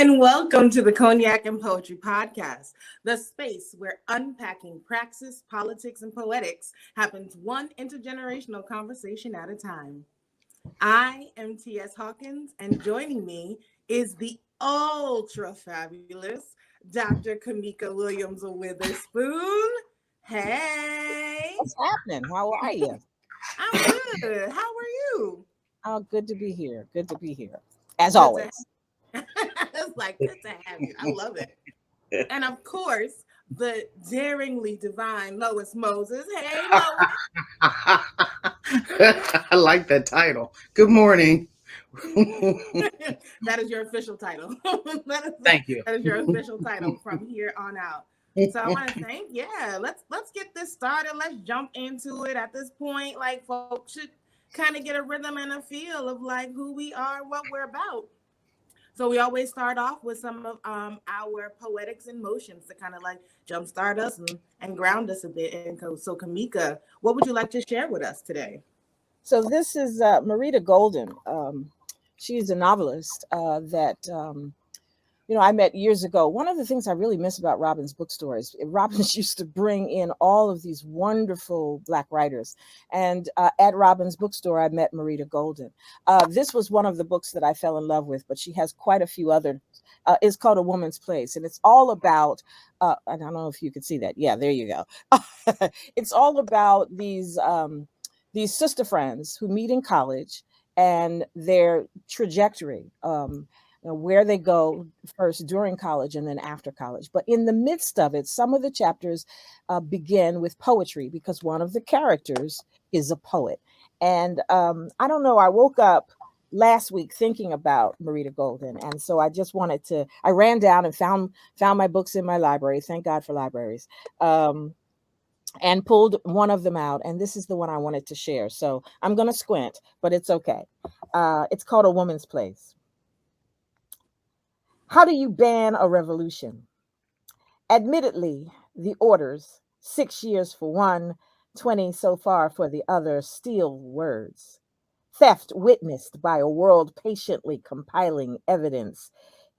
And welcome to the Cognac and Poetry Podcast, the space where unpacking praxis, politics, and poetics happens one intergenerational conversation at a time. I am T.S. Hawkins, and joining me is the ultra fabulous Dr. Kimmika Williams-Witherspoon. Hey. What's happening? How are you? I'm good. How are you? Oh, good to be here. Good to be here. As always. It's like, good to have you. I love it. And of course, the daringly divine Lois Moses. Hey, Lois. I like that title. Good morning. That is your official title. Thank you. That is your official title from here on out. So I want to thank, let's get this started. Let's jump into it. At this point, like, folks should kind of get a rhythm and a feel of like who we are, what we're about. So we always start off with some of our poetics in motions to kind of like jumpstart us and ground us a bit. And so Kimmika, what would you like to share with us today? So this is Marita Golden. She's a novelist that I met years ago. One of the things I really miss about Robin's bookstore is Robin's used to bring in all of these wonderful Black writers. And at Robin's bookstore, I met Marita Golden. This was one of the books that I fell in love with, but she has quite a few others. It's called A Woman's Place. And it's all about, I don't know if you could see that. Yeah, there you go. It's all about these sister friends who meet in college and their trajectory. Where they go first during college and then after college. But in the midst of it, some of the chapters begin with poetry because one of the characters is a poet. And I don't know, I woke up last week thinking about Marita Golden. And so I just I ran down and found my books in my library. Thank God for libraries. And pulled one of them out. And this is the one I wanted to share. So I'm going to squint, but it's okay. It's called A Woman's Place. How do you ban a revolution? Admittedly, the orders, 6 years for one, 20 so far for the other, still words. Theft witnessed by a world patiently compiling evidence.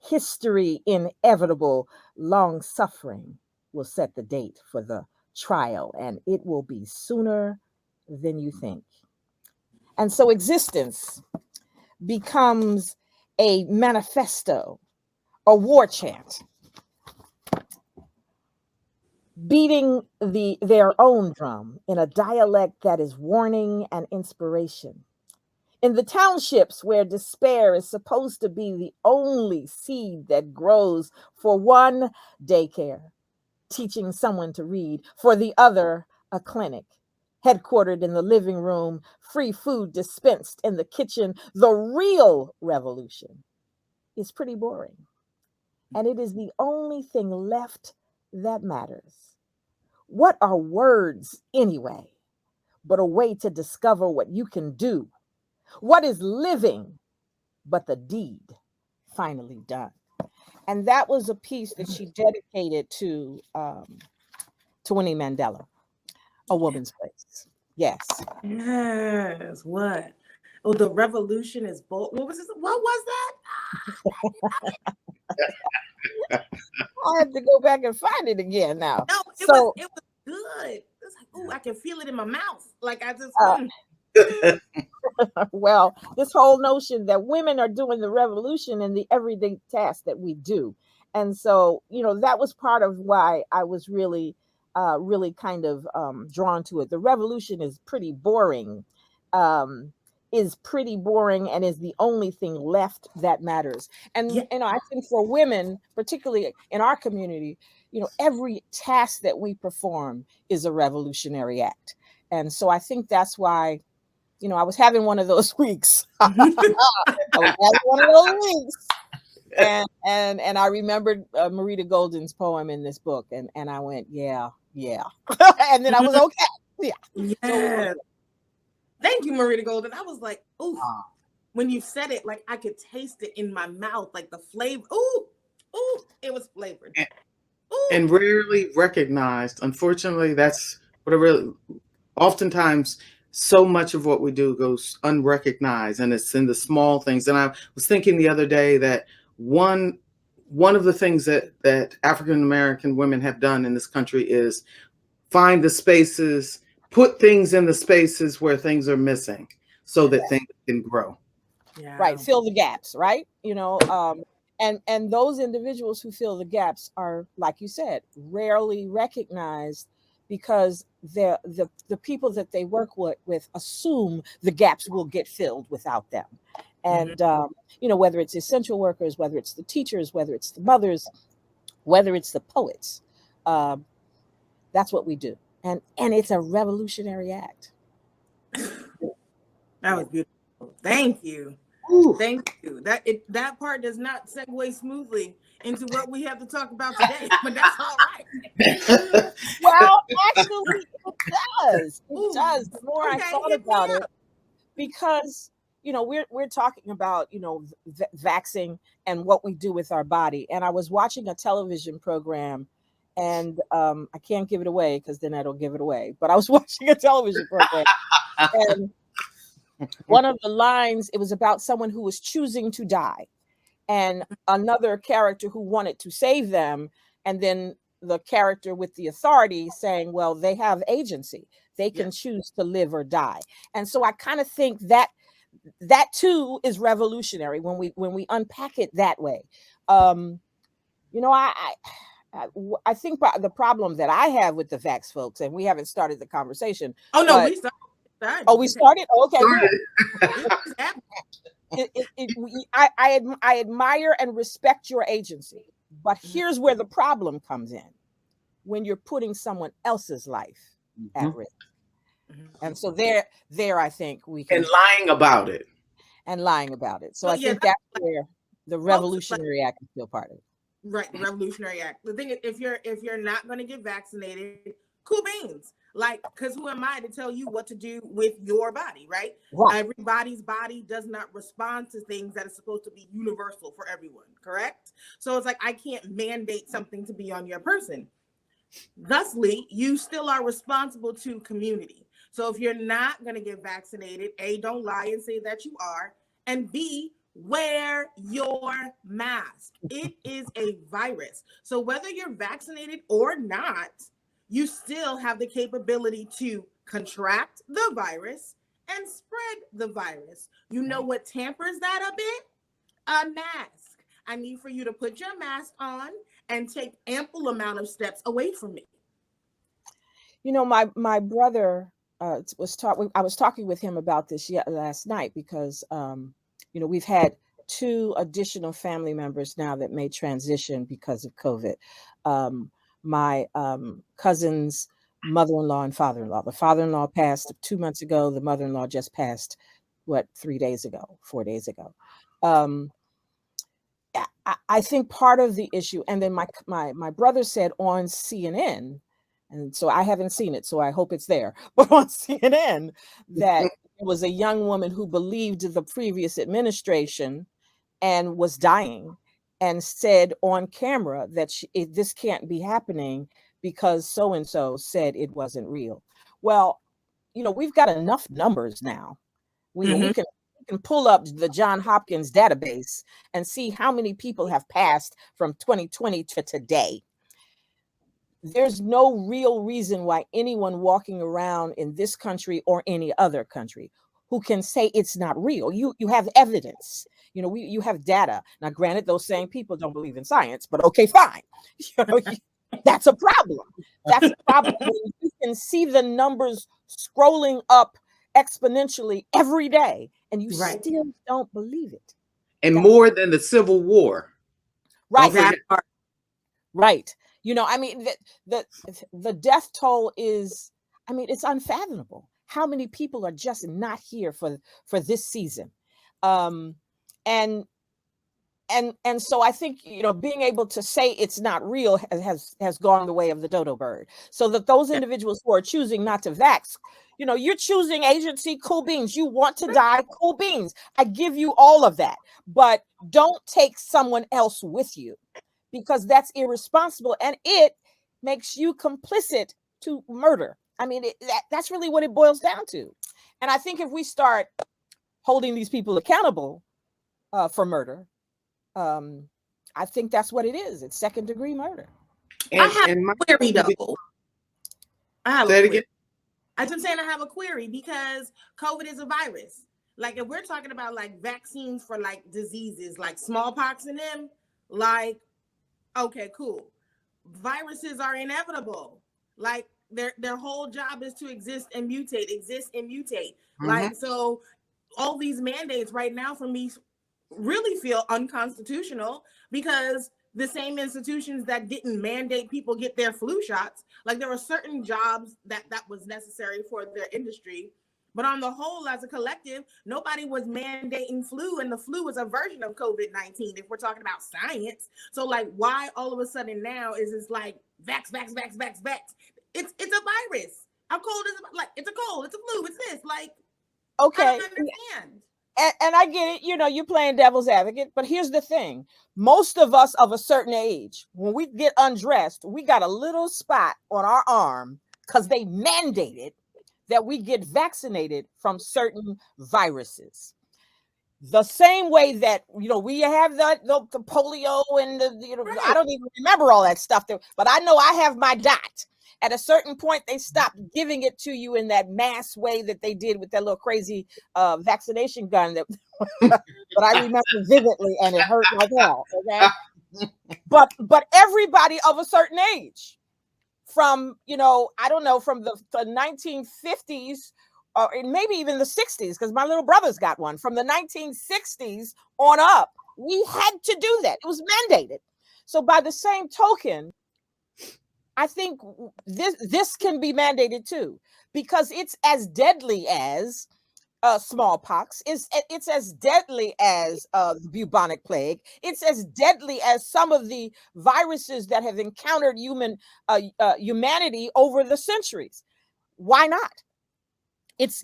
History inevitable, long suffering will set the date for the trial, and it will be sooner than you think. And so existence becomes a manifesto, a war chant, beating their own drum in a dialect that is warning and inspiration. In the townships where despair is supposed to be the only seed that grows, for one, daycare, teaching someone to read, for the other, a clinic, headquartered in the living room, free food dispensed in the kitchen. The real revolution is pretty boring. And it is the only thing left that matters. What are words anyway, but a way to discover what you can do? What is living, but the deed finally done? And that was a piece that she dedicated to Winnie Mandela, A Woman's Place. Yes. Yes. What? Oh, the revolution is bold. What was this? What was that? I have to go back and find it again now. No, it was good. It's like, oh, I can feel it in my mouth. Like I just. Well, this whole notion that women are doing the revolution in the everyday tasks that we do. And so, that was part of why I was really kind of drawn to it. The revolution is pretty boring. Is pretty boring and is the only thing left that matters. And, I think for women, particularly in our community, every task that we perform is a revolutionary act. And so I think that's why, I was having one of those weeks. And I remembered Marita Golden's poem in this book. And I went, yeah. And then I was okay. Yeah. So, thank you, Marita Golden. I was like, ooh, when you said it, like I could taste it in my mouth, like the flavor. Ooh, it was flavored. And rarely recognized. Unfortunately, that's what I really, oftentimes, so much of what we do goes unrecognized, and it's in the small things. And I was thinking the other day that one one of the things that African American women have done in this country is find the spaces, put things in the spaces where things are missing so that things can grow. Yeah. Right. Fill the gaps, right? And those individuals who fill the gaps are, like you said, rarely recognized because the people that they work with assume the gaps will get filled without them. And, whether it's essential workers, whether it's the teachers, whether it's the mothers, whether it's the poets, that's what we do. And it's a revolutionary act. That was beautiful. Thank you. Ooh. Thank you. That part does not segue smoothly into what we have to talk about today, but that's all right. Well, actually, it does. It does. The more I thought about it, because we're talking about vaxing and what we do with our body. And I was watching a television program, and I can't give it away because then I don't give it away. But I was watching a television program, and one of the lines, it was about someone who was choosing to die, and another character who wanted to save them, and then the character with the authority saying, well, they have agency. They can choose to live or die. And so I kind of think that too is revolutionary when we unpack it that way. I think the problem that I have with the Vax folks, and we haven't started the conversation. Oh no, we started. Oh, we started? Okay. I admire and respect your agency, but here's where the problem comes in: when you're putting someone else's life at risk. And so there, I think we can. And lying about it. So I think that's where the Revolutionary Act is still part of it. Right, the Revolutionary Act. The thing is, if you're not going to get vaccinated, cool beans. Like, because who am I to tell you what to do with your body, right? Everybody's body does not respond to things that are supposed to be universal for everyone, correct? So it's like, I can't mandate something to be on your person. Thusly, you still are responsible to community. So if you're not going to get vaccinated, A, don't lie and say that you are, and B, wear your mask. It is a virus. So whether you're vaccinated or not, you still have the capability to contract the virus and spread the virus. You know what tampers that a bit? A mask. I need for you to put your mask on and take ample amount of steps away from me. My brother I was talking with him about this last night because we've had 2 additional family members now that may transition because of COVID. My cousin's mother-in-law and father-in-law. The father-in-law passed 2 months ago. The mother-in-law just passed 4 days ago. I think part of the issue, and then my brother said on CNN, and so I haven't seen it, so I hope it's there, but on CNN, that it was a young woman who believed the previous administration and was dying, and said on camera that this can't be happening because so-and-so said it wasn't real. Well, we've got enough numbers now. We can pull up the John Hopkins database and see how many people have passed from 2020 to today. There's no real reason why anyone walking around in this country or any other country who can say it's not real. You have evidence. You have data. Now, granted, those same people don't believe in science, but okay, fine. That's a problem. That's a problem. When you can see the numbers scrolling up exponentially every day, and you still don't believe it. And more than the Civil War. Right. Right. The death toll is, it's unfathomable. How many people are just not here for this season? And so I think, being able to say it's not real has gone the way of the dodo bird. So that those individuals who are choosing not to vax, you're choosing agency, cool beans. You want to die, cool beans. I give you all of that, but don't take someone else with you, because that's irresponsible and it makes you complicit to murder. That's really what it boils down to. And I think if we start holding these people accountable for murder, I think that's what it is. It's second-degree murder. I have a query though. Say it again. I'm just saying I have a query because COVID is a virus. Like if we're talking about like vaccines for like diseases like smallpox and them, like, okay, cool. Viruses are inevitable. Like their whole job is to exist and mutate. Mm-hmm. Like, so all these mandates right now for me really feel unconstitutional because the same institutions that didn't mandate people get their flu shots, like there were certain jobs that was necessary for their industry. But on the whole, as a collective, nobody was mandating flu, and the flu is a version of COVID-19 if we're talking about science. So like why all of a sudden now is it's like vax. It's a virus. How cold is it? Like it's a cold, it's a flu, it's this. Like, okay. I don't understand. And I get it, you're playing devil's advocate, but here's the thing. Most of us of a certain age, when we get undressed, we got a little spot on our arm because they mandated that we get vaccinated from certain viruses. The same way that, we have the polio and right. I don't even remember all that stuff, but I know I have my dot. At a certain point, they stopped giving it to you in that mass way that they did with that little crazy vaccination gun that but I remember vividly, and it hurt like hell. Okay, but everybody of a certain age, from I don't know, from the 1950s or maybe even the 60s, because my little brother's got one from the 1960s on up. We had to do that. It was mandated. So by the same token, I think this can be mandated too, because it's as deadly as smallpox. It's as deadly as the bubonic plague. It's as deadly as some of the viruses that have encountered humanity over the centuries. Why not? It's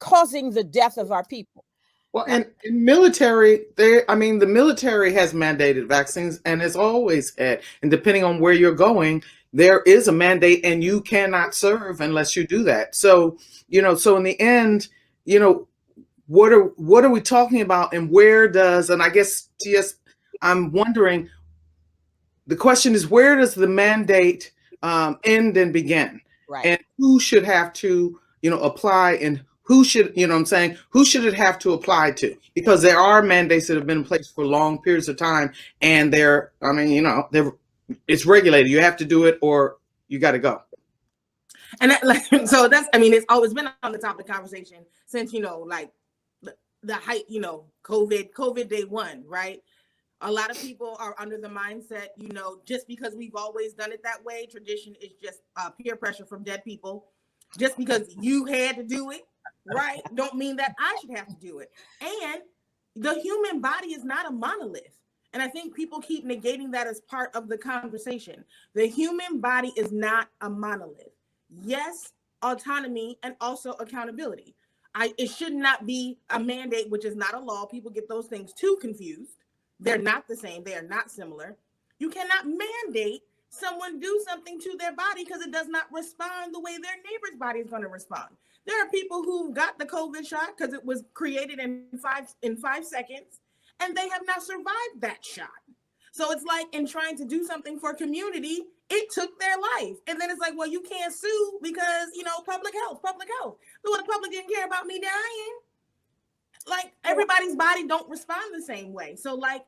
causing the death of our people. Well, and in military, the military has mandated vaccines, and it's always had. And depending on where you're going, there is a mandate, and you cannot serve unless you do that. So, so in the end, what are we talking about, and where does? And I guess I'm wondering. The question is, where does the mandate end and begin? Right. And who should have to, apply, and who should, who should it have to apply to? Because there are mandates that have been in place for long periods of time, and it's regulated. You have to do it, or you got to go. And so it's always been on the topic of conversation since, the height, COVID day one, right? A lot of people are under the mindset, just because we've always done it that way, tradition is just peer pressure from dead people. Just because you had to do it, right, don't mean that I should have to do it. And the human body is not a monolith. And I think people keep negating that as part of the conversation. The human body is not a monolith. Yes, autonomy and also accountability. It should not be a mandate, which is not a law. People get those things too confused. They're not the same. They are not similar. You cannot mandate someone do something to their body because it does not respond the way their neighbor's body is going to respond. There are people who got the COVID shot because it was created in 5 seconds, and they have not survived that shot. So it's like in trying to do something for community, it took their life. And then it's like, well, you can't sue because, public health. So the public didn't care about me dying. Like everybody's body don't respond the same way. So like,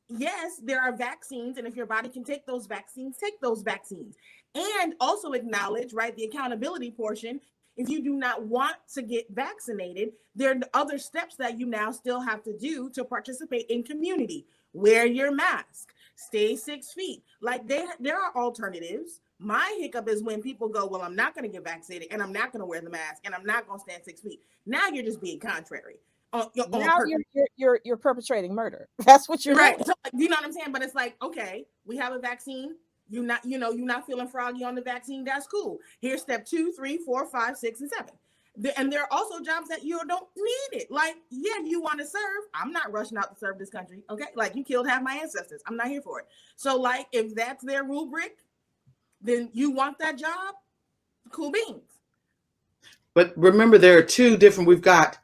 yes, there are vaccines, and if your body can take those vaccines, take those vaccines. And also acknowledge, right, the accountability portion. If you do not want to get vaccinated, there are other steps that you now still have to do to participate in community. Wear your mask, stay 6 feet. Like there are alternatives. My hiccup is when people go, well, I'm not going to get vaccinated, and I'm not going to wear the mask, and I'm not going to stand 6 feet. Now you're just being contrary. Now you're perpetrating murder. That's what you're right. doing. So, you know what I'm saying? But it's like, okay, we have a vaccine. You're not feeling froggy on the vaccine. That's cool. Here's step 2, 3, 4, 5, 6, and 7. And there are also jobs that you don't need it. Like, yeah, you want to serve. I'm not rushing out to serve this country. Okay, like you killed half my ancestors. I'm not here for it. So, like, if that's their rubric, then you want that job. Cool beans. But remember, there are two different. We've got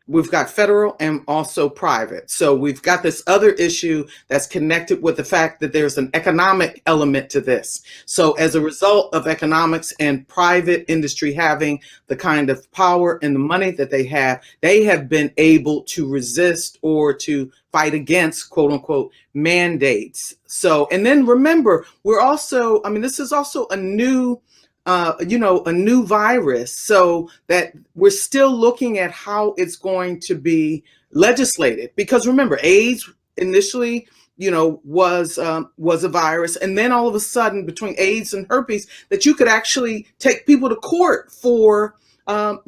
we've got federal and also private. So we've got this other issue that's connected with the fact that there's an economic element to this. So as a result of economics and private industry having the kind of power and the money that they have been able to resist or to fight against, quote unquote, mandates. So, and then remember, we're also, I mean, this is also a new a new virus, so that we're still looking at how it's going to be legislated. Because remember, AIDS initially, was a virus, and then all of a sudden, between AIDS and herpes, that you could actually take people to court for, without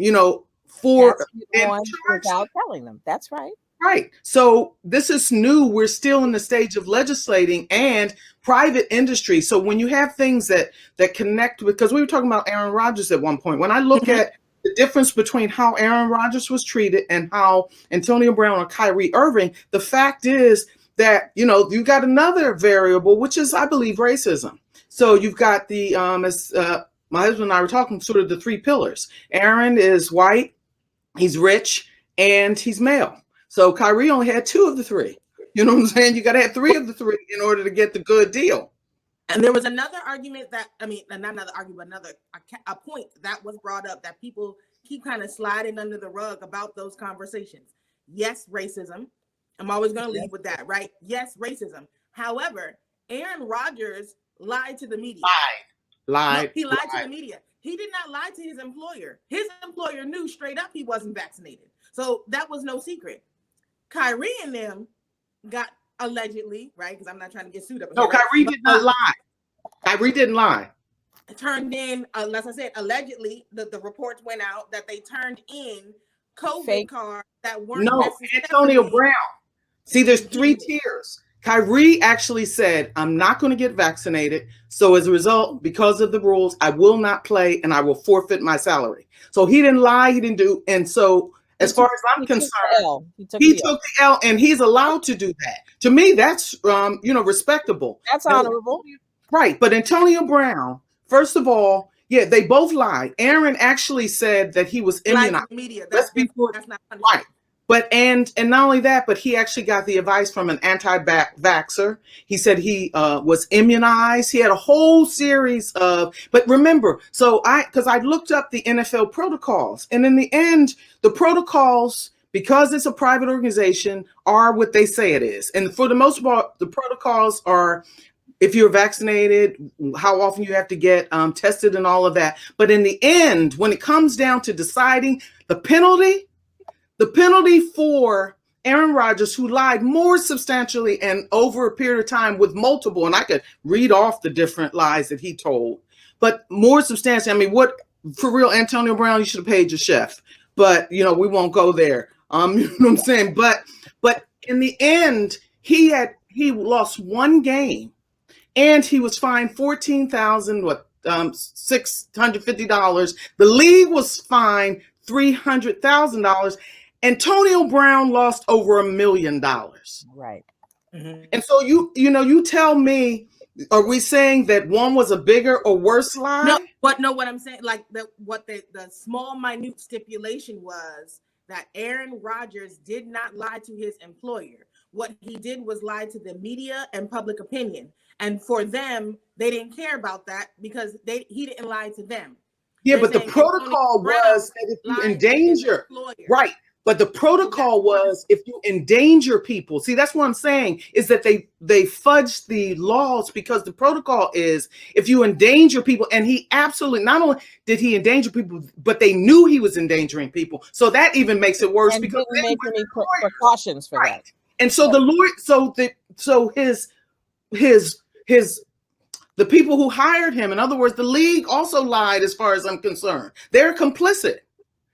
telling them. That's right. Right. So this is new. We're still in the stage of legislating and private industry. So when you have things that connect, because we were talking about Aaron Rodgers at one point, when I look at the difference between how Aaron Rodgers was treated and how Antonio Brown or Kyrie Irving, the fact is that, you got another variable, which is, I believe, racism. So you've got the, as my husband and I were talking, sort of the three pillars. Aaron is white, he's rich, and he's male. So Kyrie only had two of the three. You know what I'm saying? You got to have three of the three in order to get the good deal. And there was another argument that, not another argument, but a point that was brought up that people keep kind of sliding under the rug about those conversations. Yes, racism. I'm always going to leave with that, right? Yes, racism. However, Aaron Rodgers lied to the media. Lied. No, he lied to the media. He did not lie to his employer. His employer knew straight up he wasn't vaccinated. So that was no secret. Kyrie and them got allegedly, right? Because I'm not trying to get sued up. No, Kyrie did not lie. Kyrie didn't lie. Turned in, as I said, allegedly, the reports went out that they turned in COVID Fake cards that weren't necessarily. Antonio Brown. See, there's three tiers. Kyrie actually said, I'm not going to get vaccinated. So as a result, because of the rules, I will not play and I will forfeit my salary. So he didn't lie. He didn't do. And so as far as I'm concerned, he took the L, and he's allowed to do that. To me, that's respectable. That's honorable. Right. But Antonio Brown, first of all, yeah, they both lied. Aaron actually said that he was immunized. Media. That's not right. But and not only that, but he actually got the advice from an anti-vaxxer. He said he was immunized. He had a whole series of, but remember, because I looked up the NFL protocols, and in the end, the protocols, because it's a private organization, are what they say it is. And for the most part, the protocols are, if you're vaccinated, how often you have to get tested and all of that. But in the end, when it comes down to deciding the penalty for Aaron Rodgers, who lied more substantially and over a period of time with multiple, and I could read off the different lies that he told, but more substantially, I mean, what, for real, Antonio Brown, you should have paid your chef, but, we won't go there. You know what I'm saying? But in the end, he lost one game and he was fined $14,650. The league was fined $300,000. Antonio Brown lost over $1 million. Right. Mm-hmm. And so you tell me, are we saying that one was a bigger or worse lie? No, what I'm saying, like the small minute stipulation was that Aaron Rodgers did not lie to his employer. What he did was lie to the media and public opinion. And for them, they didn't care about that because he didn't lie to them. Yeah, but the protocol was that if you endanger, right. But the protocol was if you endanger people. See, that's what I'm saying, is that they fudged the laws, because the protocol is if you endanger people, and he absolutely, not only did he endanger people, but they knew he was endangering people. So that even makes it worse, and because didn't make any precautions for that. And so the lawyer, the people who hired him, in other words, the league also lied as far as I'm concerned. They're complicit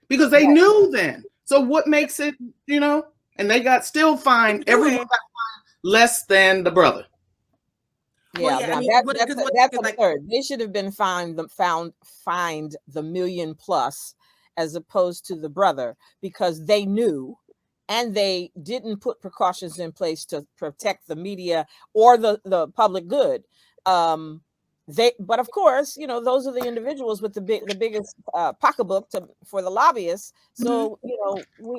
because they knew then. So what makes it, and they got still fined. Everyone got fined less than the brother. Yeah, that's absurd. They should have been fined the $1 million plus, as opposed to the brother, because they knew and they didn't put precautions in place to protect the media or the public good. But of course, those are the individuals with the biggest pocketbook for the lobbyists. So,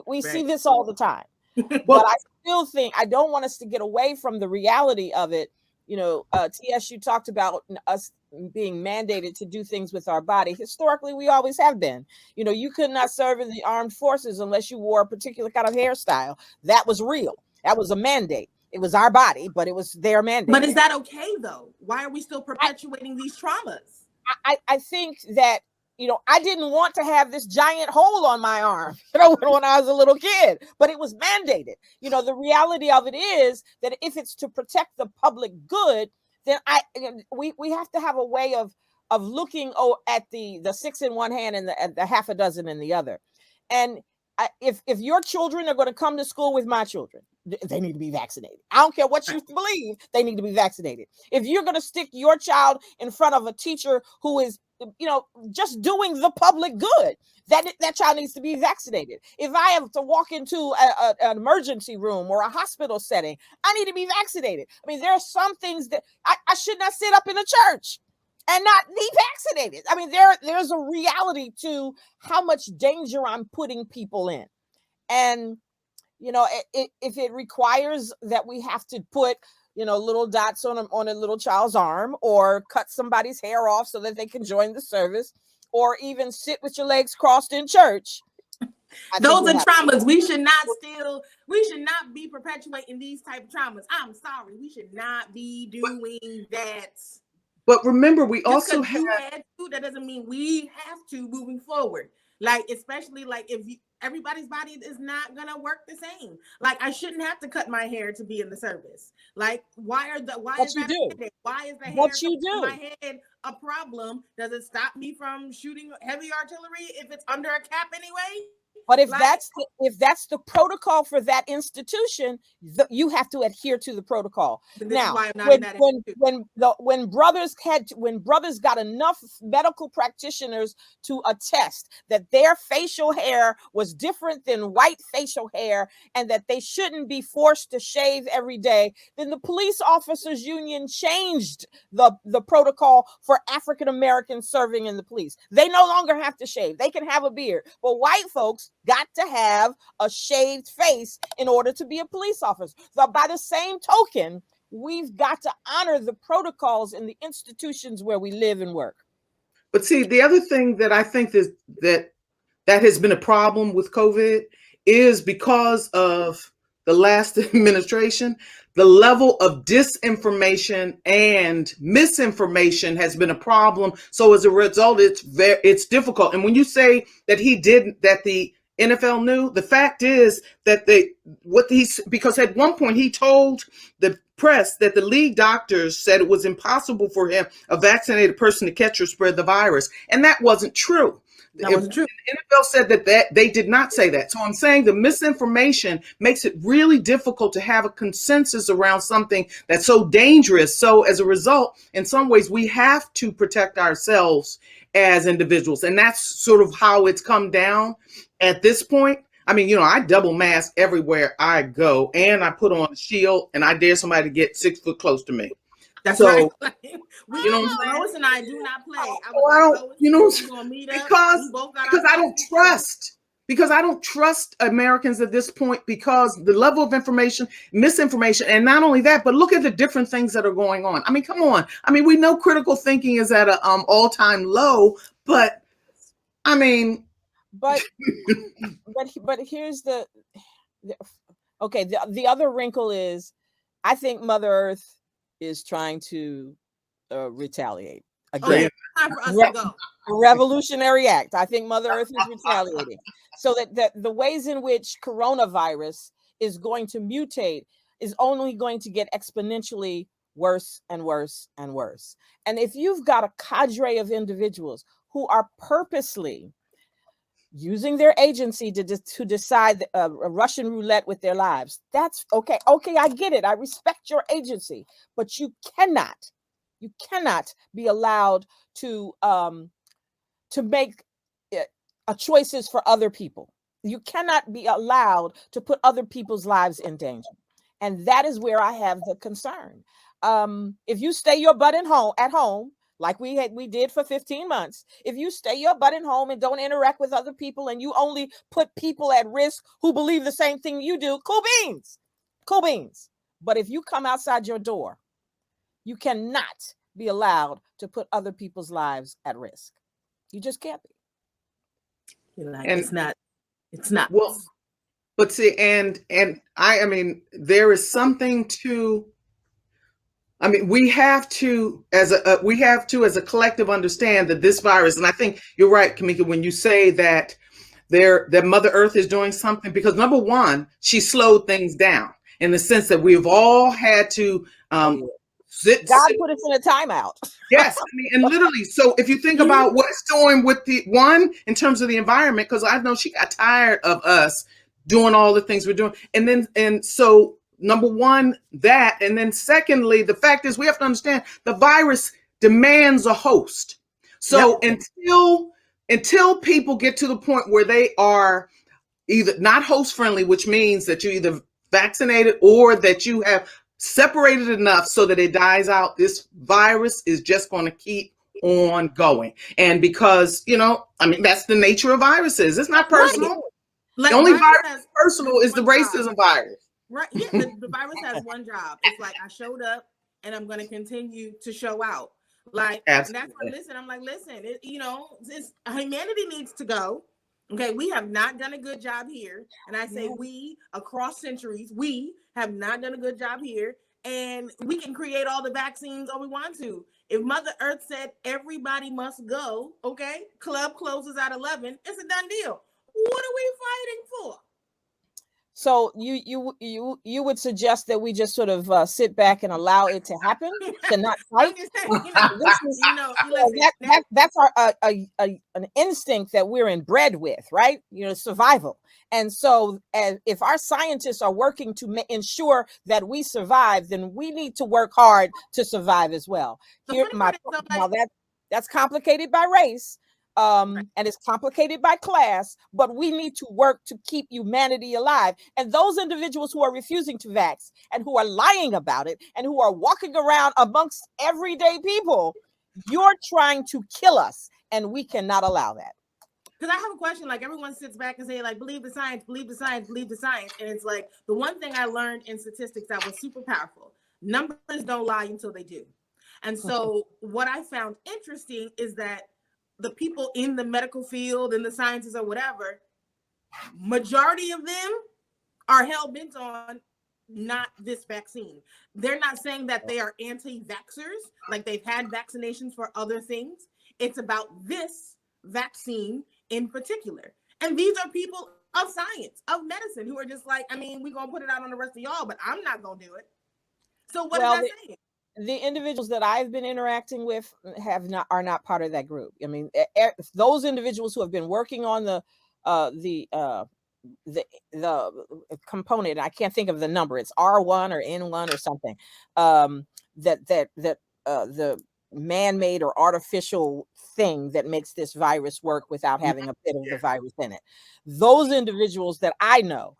we see this all the time. But I still think I don't want us to get away from the reality of it. TSU talked about us being mandated to do things with our body. Historically, we always have been. You could not serve in the armed forces unless you wore a particular kind of hairstyle. That was real. That was a mandate. It was our body, but it was their mandate. But is that okay, though? Why are we still perpetuating these traumas? I think that, I didn't want to have this giant hole on my arm, when I was a little kid, but it was mandated. The reality of it is that if it's to protect the public good, then we have to have a way of looking at the 6 in one hand and the half a dozen in the other. And if your children are going to come to school with my children, they need to be vaccinated. I don't care what you believe, they need to be vaccinated. If you're going to stick your child in front of a teacher who is, just doing the public good, that child needs to be vaccinated. If I have to walk into an emergency room or a hospital setting, I need to be vaccinated. I mean, there are some things that I should not sit up in a church and not be vaccinated. I mean, there's a reality to how much danger I'm putting people in. And, if it requires that we have to put, little dots on a little child's arm, or cut somebody's hair off so that they can join the service, or even sit with your legs crossed in church. Those are traumas. We should not be perpetuating these type of traumas. I'm sorry. We should not be doing that. But remember, we also have to, that doesn't mean we have to moving forward. Like, especially like if everybody's body is not gonna work the same. Like, I shouldn't have to cut my hair to be in the service. Like, why is the hair on my head a problem? Does it stop me from shooting heavy artillery if it's under a cap anyway? But if that's the protocol for that institution, you have to adhere to the protocol. Now, when brothers got enough medical practitioners to attest that their facial hair was different than white facial hair and that they shouldn't be forced to shave every day, then the police officers union changed the protocol for African Americans serving in the police. They no longer have to shave. They can have a beard. But white folks got to have a shaved face in order to be a police officer. So by the same token, we've got to honor the protocols in the institutions where we live and work. But see, the other thing that I think is that has been a problem with COVID is because of the last administration, the level of disinformation and misinformation has been a problem. So as a result, it's difficult. And when you say that the NFL knew, the fact is that because at one point he told the press that the league doctors said it was impossible for a vaccinated person to catch or spread the virus. And that wasn't true. That wasn't true. The NFL said that they did not say that. So I'm saying the misinformation makes it really difficult to have a consensus around something that's so dangerous. So as a result, in some ways, we have to protect ourselves as individuals. And that's sort of how it's come down at this point. I mean, I double mask everywhere I go, and I put on a shield, and I dare somebody to get 6 foot close to me. That's right. Lois and I do not play. Because I don't trust Americans at this point, because the level of information, misinformation, and not only that, but look at the different things that are going on. I mean, come on. I mean, we know critical thinking is at an all-time low, but I mean, but here's the other wrinkle is, I think Mother Earth is trying to retaliate again. A revolutionary act. I think Mother Earth is retaliating, so that the ways in which coronavirus is going to mutate is only going to get exponentially worse and worse and worse. And if you've got a cadre of individuals who are purposely using their agency to decide a Russian roulette with their lives, that's okay. Okay, I get it. I respect your agency, but you cannot be allowed to make choices for other people. You cannot be allowed to put other people's lives in danger. And that is where I have the concern. If you stay your butt at home, like we did for 15 months, if you stay your butt at home and don't interact with other people and you only put people at risk who believe the same thing you do, cool beans. Cool beans. But if you come outside your door, you cannot be allowed to put other people's lives at risk. You just can't be. You're like, and it's not. Well, but see, and I mean, there is something to, I mean, we have to, as a collective, understand that this virus, and I think you're right, Kimmika, when you say that that Mother Earth is doing something, because number one, she slowed things down in the sense that we've all had to God put us in a timeout. Yes, I mean, and literally, so if you think about what it's doing with the one in terms of the environment, because I know she got tired of us doing all the things we're doing, and so number one, that, and then secondly, the fact is we have to understand the virus demands a host. So until people get to the point where they are either not host friendly, which means that you either vaccinated or that you have separated enough so that it dies out, this virus is just going to keep on going. And because, I mean, that's the nature of viruses. It's not personal. Right. Like, the only virus that's personal is the racism virus. Right. Yeah, the virus has one job. It's like, I showed up and I'm going to continue to show out. Like, absolutely. And that's what, I'm like, listen, humanity needs to go. Okay, we have not done a good job here. And I say we, across centuries, we have not done a good job here. And we can create all the vaccines all we want to. If Mother Earth said everybody must go, okay, club closes at 11, it's a done deal. What are we fighting for? So you would suggest that we just sort of sit back and allow it to happen, to not fight? That's an instinct that we're inbred with, right? Survival. And so if our scientists are working to ensure that we survive, then we need to work hard to survive as well. That's complicated by race. And it's complicated by class, but we need to work to keep humanity alive. And those individuals who are refusing to vax and who are lying about it and who are walking around amongst everyday people, you're trying to kill us, and we cannot allow that. Because I have a question, like everyone sits back and say, like, believe the science, believe the science, believe the science. And it's like, the one thing I learned in statistics that was super powerful, numbers don't lie until they do. And so what I found interesting is that the people in the medical field and the sciences or whatever, majority of them are hell-bent on not this vaccine. They're not saying that they are anti-vaxxers, like they've had vaccinations for other things. It's about this vaccine in particular. And these are people of science, of medicine, who are just like, I mean, we're going to put it out on the rest of y'all, but I'm not going to do it. So what is that saying? The individuals that I've been interacting with are not part of that group. I mean, those individuals who have been working on the component, I can't think of the number. It's R1 or N1 or something. The man-made or artificial thing that makes this virus work without having a bit of the virus in it. Those individuals that I know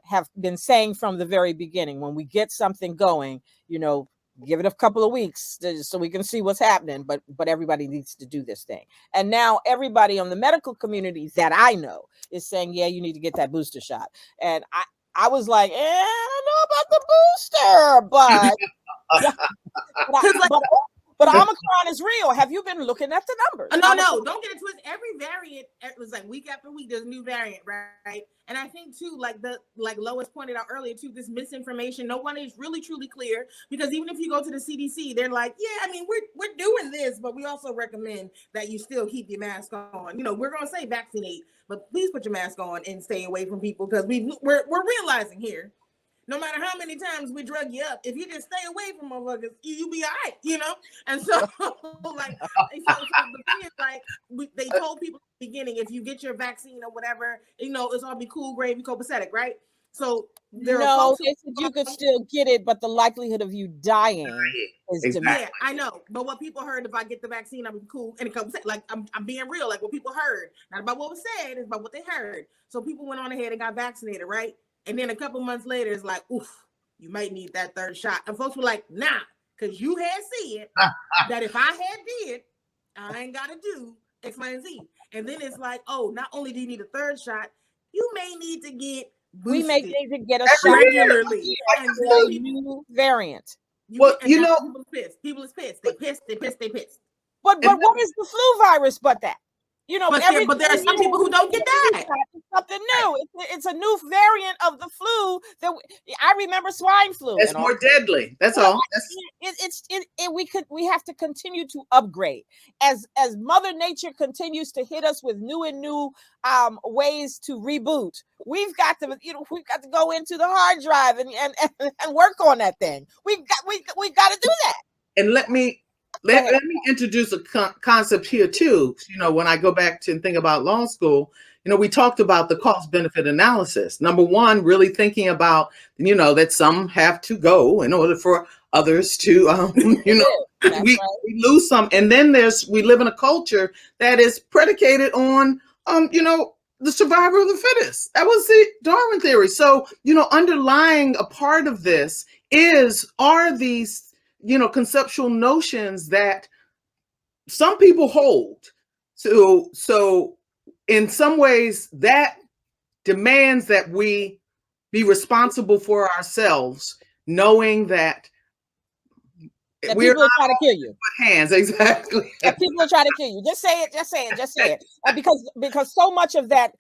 have been saying from the very beginning, when we get something going, give it a couple of weeks so we can see what's happening, but everybody needs to do this thing. And now everybody on the medical community that I know is saying, yeah, you need to get that booster shot. And I was like, I don't know about the booster, but Omicron is real. Have you been looking at the numbers? No, don't get it twisted. Every variant, it was like week after week, there's a new variant, right? And I think too, like Lois pointed out earlier too, this misinformation, no one is really truly clear, because even if you go to the CDC, they're like, yeah, I mean, we're doing this, but we also recommend that you still keep your mask on. We're gonna say vaccinate, but please put your mask on and stay away from people, because we're realizing here, no matter how many times we drug you up, if you just stay away from motherfuckers, you'll be all right, And so, the thing is, like, they told people at the beginning, if you get your vaccine or whatever, it's all be cool, gravy, copacetic, right? So they said you could still get it, but the likelihood of you dying is diminished. Yeah, I know. But what people heard, if I get the vaccine, I'm cool and it comes. Like I'm being real. Like what people heard, not about what was said, it's about what they heard. So people went on ahead and got vaccinated, right? And then a couple months later, it's like, oof, you might need that third shot. And folks were like, nah, because you had said that if I had did, I ain't got to do X, Y, and Z. And then it's like, oh, not only do you need a third shot, you may need to get boosted. We may need to get a shot regularly. And a new variant. People is pissed. They pissed. But what is the flu virus but that? You know, but there are some people who don't get that. It's something new. It's a new variant of the flu that I remember swine flu. It's more deadly. That's all. We have to continue to upgrade as Mother Nature continues to hit us with new and new ways to reboot. We've got to go into the hard drive and work on that thing. We got to do that. And let me introduce a concept here too. You know, when I go back to think about law school, you know, we talked about the cost benefit analysis. Number one, really thinking about, you know, that some have to go in order for others to, we lose some. And then we live in a culture that is predicated on, the survival of the fittest. That was the Darwin theory. So, you know, underlying a part of this are these, you know, conceptual notions that some people hold. So in some ways that demands that we be responsible for ourselves, knowing that we're people are trying to kill you. Hands, exactly. That people are trying to kill you. Just say it. Because so much of that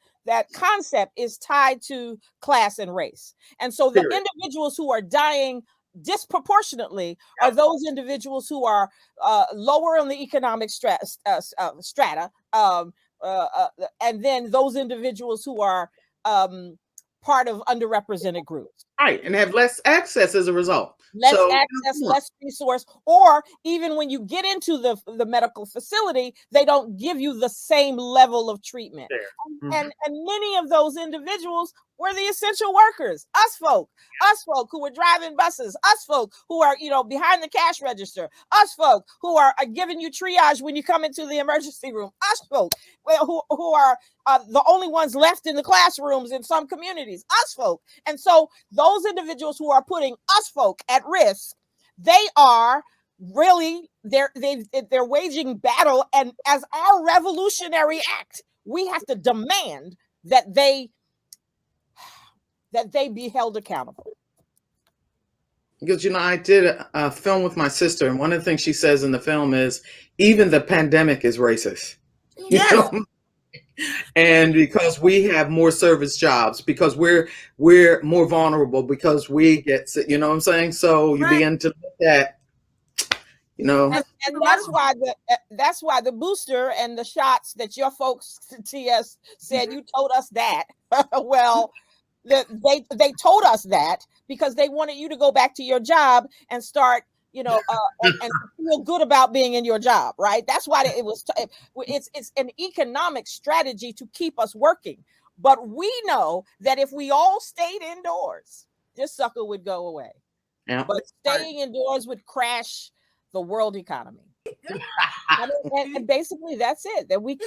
concept is tied to class and race. And so the individuals who are dying disproportionately are those individuals who are lower on the economic strata, and then those individuals who are part of underrepresented groups. Right, and have less access as a result. Less access, less resource, or even when you get into the medical facility, they don't give you the same level of treatment. And many of those individuals were the essential workers, us folk who were driving buses, us folk who are, behind the cash register, us folk who are giving you triage when you come into the emergency room, us folk who are the only ones left in the classrooms in some communities, us folk. And so those individuals who are putting us folk at risk, they are really, they're waging battle. And as our revolutionary act, we have to demand that they be held accountable. Because, I did a film with my sister, and one of the things she says in the film is, even the pandemic is racist. Yeah. And because we have more service jobs, because we're more vulnerable, because we get sick, you know what I'm saying? So you begin to look at, and that's why the booster and the shots that your folks TS said, you told us that. Well, they told us that because they wanted you to go back to your job and start, and feel good about being in your job, right? That's why it's an economic strategy to keep us working. But we know that if we all stayed indoors, this sucker would go away. Yeah. But staying indoors would crash the world economy. And basically that's it. That we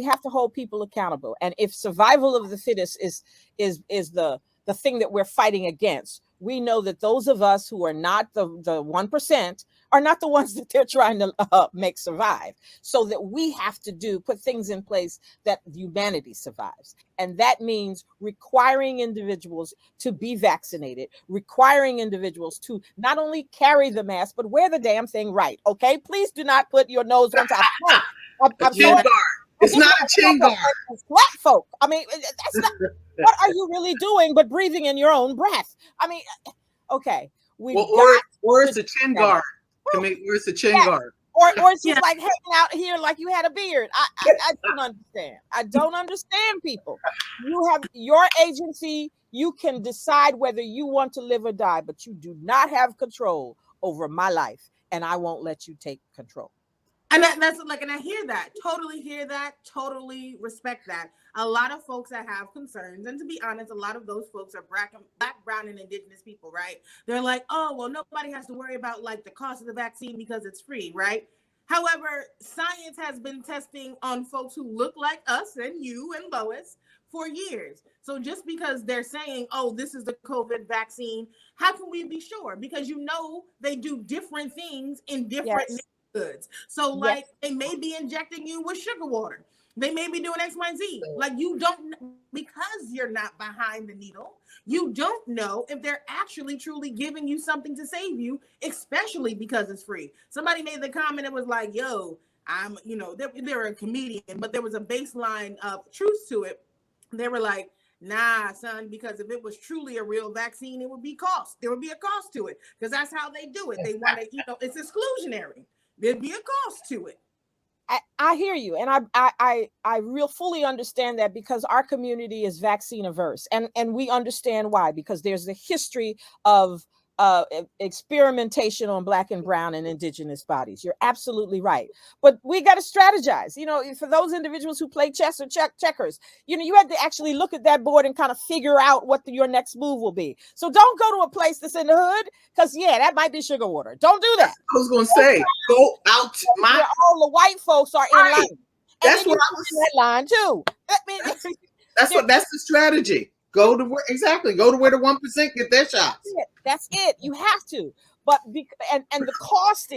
have to hold people accountable. And if survival of the fittest is the thing that we're fighting against, we know that those of us who are not the 1% are not the ones that they're trying to make survive. So that we have to put things in place that humanity survives. And that means requiring individuals to be vaccinated, requiring individuals to not only carry the mask, but wear the damn thing right. Okay, please do not put your nose on top. It's not a chin guard. Black folk. I mean, that's not. What are you really doing but breathing in your own breath? I mean, okay. Where's the chin guard? Where's the chin guard? Or it's just like hanging out here like you had a beard. I don't understand. I don't understand people. You have your agency. You can decide whether you want to live or die, but you do not have control over my life, and I won't let you take control. And that's like, and I hear that, totally respect that. A lot of folks that have concerns, and to be honest, a lot of those folks are black, brown, and indigenous people, right? They're like, oh, well, nobody has to worry about like the cost of the vaccine because it's free, right? However, science has been testing on folks who look like us and you and Lois for years. So just because they're saying, oh, this is the COVID vaccine, how can we be sure? Because they do different things in different neighborhoods. So like they may be injecting you with sugar water. They may be doing X, Y, and Z. Like you don't, because you're not behind the needle, you don't know if they're actually truly giving you something to save you, especially because it's free. Somebody made the comment, it was like, yo, they're a comedian, but there was a baseline of truth to it. They were like, nah, son, because if it was truly a real vaccine, it would be cost. There would be a cost to it because that's how they do it. They want to, it's exclusionary. There'd be a cost to it. I hear you, and I real fully understand that because our community is vaccine averse, and we understand why, because there's a history of experimentation on Black and brown and indigenous bodies. You're absolutely right, but we got to strategize. For those individuals who play chess or checkers, you had to actually look at that board and kind of figure out what your next move will be. So don't go to a place that's in the hood, because that might be sugar water. Don't do that. I was going to say, go out where all the white folks are in line. That's what I was in that line too. That's the strategy. Go to where the 1% get their shots. That's it. You have to. But and the cost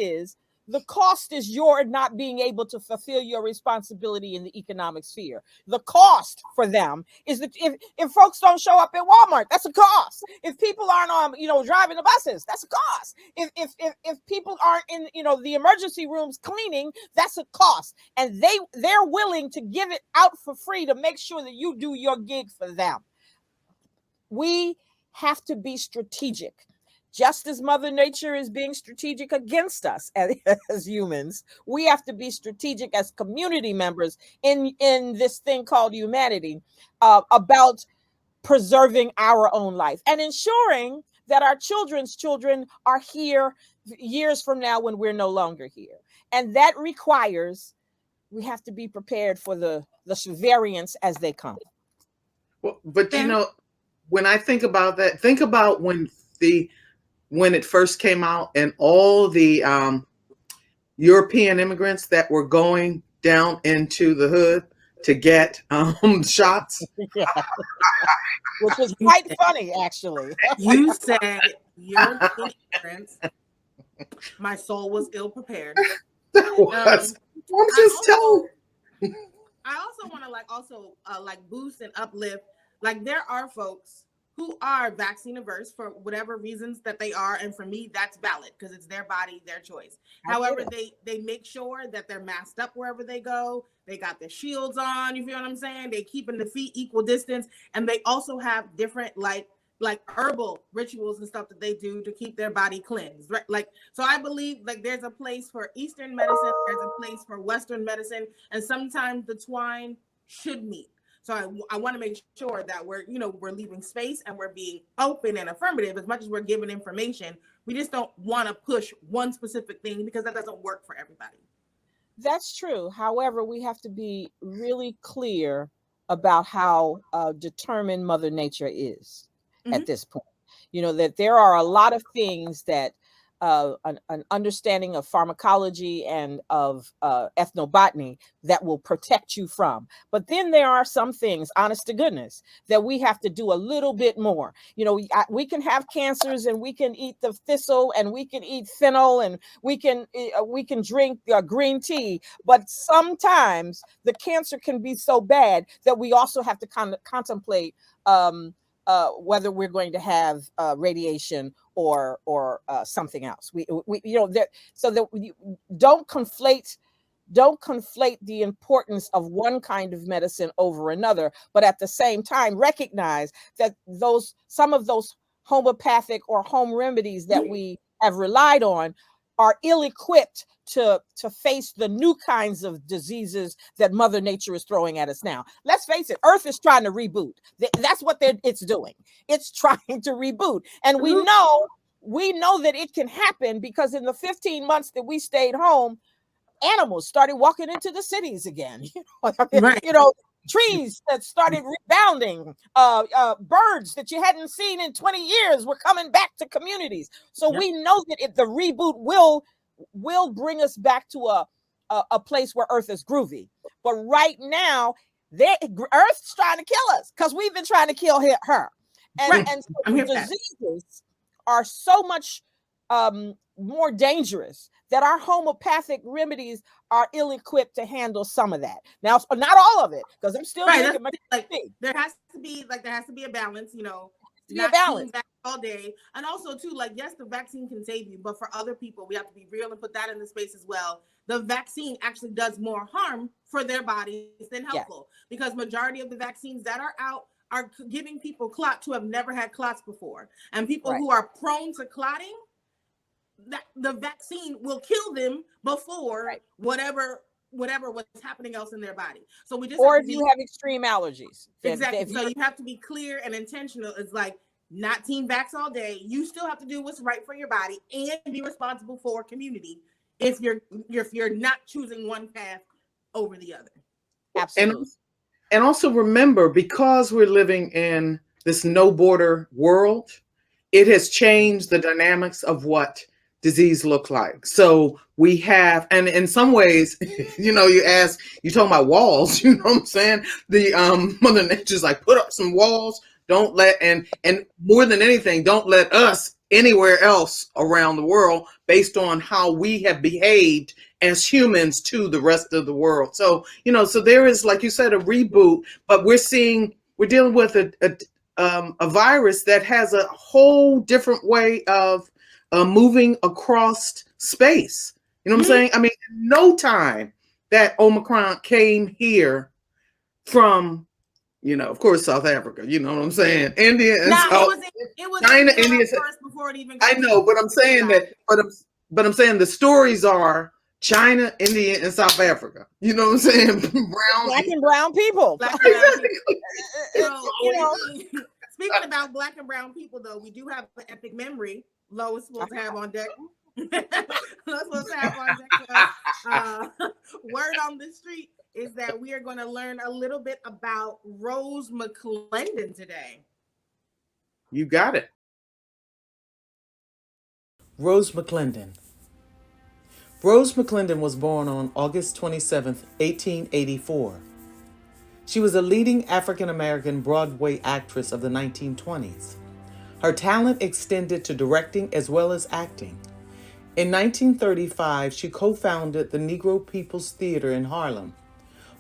is your not being able to fulfill your responsibility in the economic sphere. The cost for them is that if folks don't show up at Walmart, that's a cost. If people aren't driving the buses, that's a cost. If people aren't in the emergency rooms cleaning, that's a cost. And they're willing to give it out for free to make sure that you do your gig for them. We have to be strategic. Just as Mother Nature is being strategic against us as humans, we have to be strategic as community members in this thing called humanity about preserving our own life and ensuring that our children's children are here years from now when we're no longer here. And that requires we have to be prepared for the variants as they come. Well, but when I think about that, think about when it first came out and all the European immigrants that were going down into the hood to get shots. Yeah. Which was quite funny, actually. You said European immigrants. My soul was ill prepared. That was. I'm just telling. I also want to boost and uplift. Like there are folks who are vaccine averse for whatever reasons that they are. And for me, that's valid because it's their body, their choice. However, they make sure that they're masked up wherever they go. They got their shields on. You feel what I'm saying? They keeping the feet equal distance. And they also have different like herbal rituals and stuff that they do to keep their body cleansed. Right? So I believe there's a place for Eastern medicine. There's a place for Western medicine. And sometimes the twine should meet. So I want to make sure that we're leaving space and we're being open and affirmative as much as we're giving information. We just don't want to push one specific thing because that doesn't work for everybody. That's true. However, we have to be really clear about how determined Mother Nature is at this point. That there are a lot of things that an understanding of pharmacology and of ethnobotany that will protect you from. But then there are some things, honest to goodness, that we have to do a little bit more. We can have cancers and we can eat the thistle and we can eat fennel and we can drink green tea. But sometimes the cancer can be so bad that we also have to contemplate whether we're going to have radiation or something else. Don't conflate the importance of one kind of medicine over another, but at the same time recognize that some of those homeopathic or home remedies that we have relied on are ill-equipped to face the new kinds of diseases that Mother Nature is throwing at us now. Let's face it, Earth is trying to reboot. That's what it's doing. It's trying to reboot. And we know that it can happen because in the 15 months that we stayed home, animals started walking into the cities again. Right. Trees that started rebounding, birds that you hadn't seen in 20 years were coming back to communities. So we know that the reboot will bring us back to a place where Earth is groovy. But right now, Earth's trying to kill us because we've been trying to kill her. And so the diseases are so much more dangerous that our homeopathic remedies are ill-equipped to handle some of that. Now, not all of it, because I'm still like there has to be a balance, you know. Not balance all day. And also too, like, yes, the vaccine can save you, but for other people, we have to be real and put that in the space as well. The vaccine actually does more harm for their bodies than helpful, because majority of the vaccines that are out are giving people clots who have never had clots before, and people who are prone to clotting, that the vaccine will kill them before whatever was happening else in their body. So we just, or if you have extreme allergies, exactly. So you have to be clear and intentional. It's like, not team vax all day. You still have to do what's right for your body and be responsible for community if you're not choosing one path over the other. Absolutely. And also remember, because we're living in this no border world, it has changed the dynamics of what disease look like. So we have, and in some ways, you know, you talking about walls, you know what I'm saying? The Mother Nature's like, put up some walls, don't let, and more than anything, don't let us anywhere else around the world based on how we have behaved as humans to the rest of the world. So, you know, so there is, like you said, a reboot, but we're dealing with a virus that has a whole different way of moving across space. You know what I'm saying? I mean, no time that Omicron came here from, you know, of course, South Africa, you know what I'm saying? India and it was China, India first before it even got I know, but I'm saying that, but I'm saying the stories are China, India, and South Africa. You know what I'm saying? Black and brown people. Speaking about Black and brown people, though, we do have an epic memory Lois will have on deck. Lois will have on deck. Word on the street is that we are going to learn a little bit about Rose McClendon today. You got it. Rose McClendon. Rose McClendon was born on August 27, 1884. She was a leading African-American Broadway actress of the 1920s. Her talent extended to directing as well as acting. In 1935, she co-founded the Negro People's Theater in Harlem.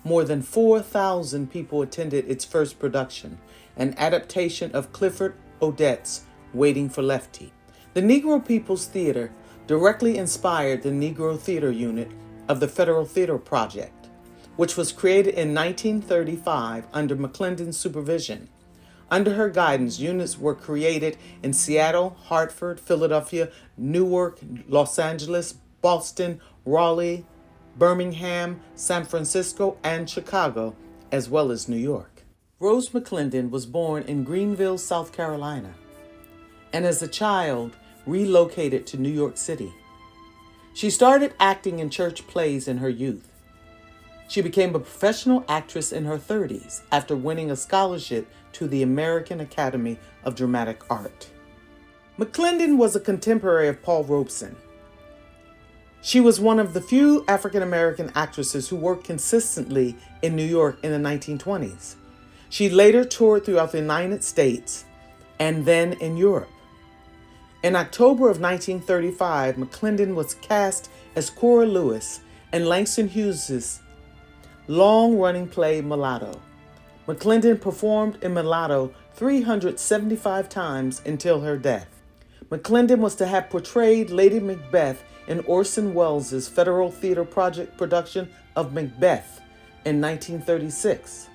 More than 4,000 people attended its first production, an adaptation of Clifford Odets' Waiting for Lefty. The Negro People's Theater directly inspired the Negro Theater Unit of the Federal Theater Project, which was created in 1935 under McClendon's supervision. Under her guidance, units were created in Seattle, Hartford, Philadelphia, Newark, Los Angeles, Boston, Raleigh, Birmingham, San Francisco, and Chicago, as well as New York. Rose McClendon was born in Greenville, South Carolina, and as a child relocated to New York City. She started acting in church plays in her youth. She became a professional actress in her 30s after winning a scholarship to the American Academy of Dramatic Art. McClendon was a contemporary of Paul Robeson. She was one of the few African-American actresses who worked consistently in New York in the 1920s. She later toured throughout the United States and then in Europe. In October of 1935, McClendon was cast as Cora Lewis in Langston Hughes's long-running play Mulatto. McClendon performed in Mulatto 375 times until her death. McClendon was to have portrayed Lady Macbeth in Orson Welles' Federal Theater Project production of Macbeth in 1936.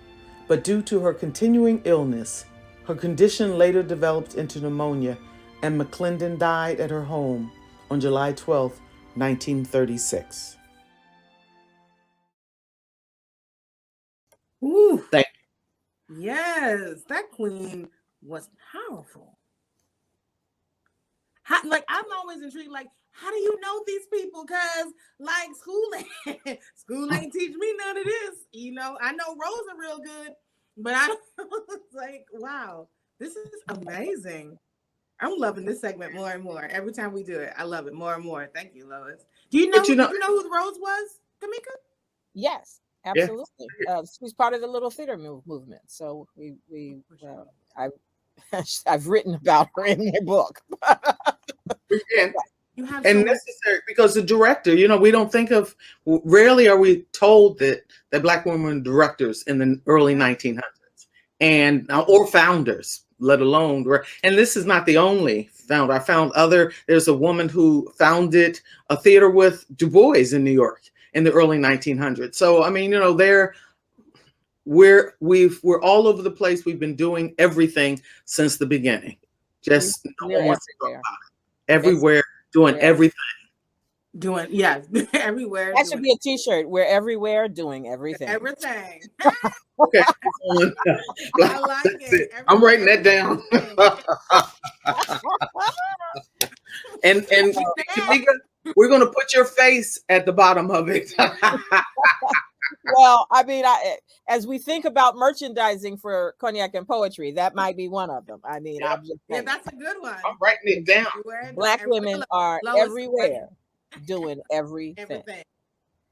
But due to her continuing illness, her condition later developed into pneumonia, and McClendon died at her home on July 12, 1936. Ooh. Thank you. Yes, that queen was powerful. I'm always intrigued, how do you know these people? Because, school ain't teach me none of this. You know, I know Rosa real good, but it's wow, this is amazing. I'm loving this segment more and more. Every time we do it, I love it more and more. Thank you, Lois. Do you know who Rose was? Kimmika? Yes, absolutely. She's part of the Little Theater movement. So I've written about her in my book. You have and necessary because the director, we don't think of, rarely are we told that Black women were directors in the early 1900s and or founders, let alone. And this is not the only founder. I found there's a woman who founded a theater with Du Bois in New York in the early 1900s. So I mean, we're all over the place. We've been doing everything since the beginning. Just no one wants to talk about it. Everywhere. Doing everything. Everywhere. That should be a T-shirt. We're everywhere doing everything. Everything. Okay. I like it. I'm writing that down. and Kimmika, we're gonna put your face at the bottom of it. Well, I mean, as we think about merchandising for Cognac and Poetry, that might be one of them. I mean, I'm just saying. That's a good one. I'm writing it down. Black women are everywhere doing everything.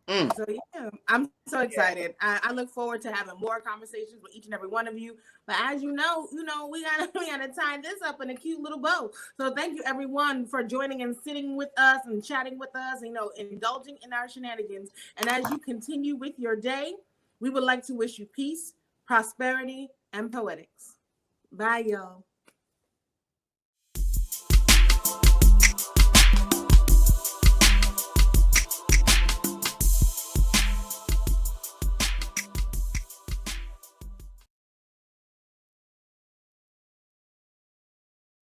So yeah, I'm so excited. I look forward to having more conversations with each and every one of you. But as you know, we gotta tie this up in a cute little bow. So thank you everyone for joining and sitting with us and chatting with us, indulging in our shenanigans. And as you continue with your day, we would like to wish you peace, prosperity, and poetics. Bye, y'all.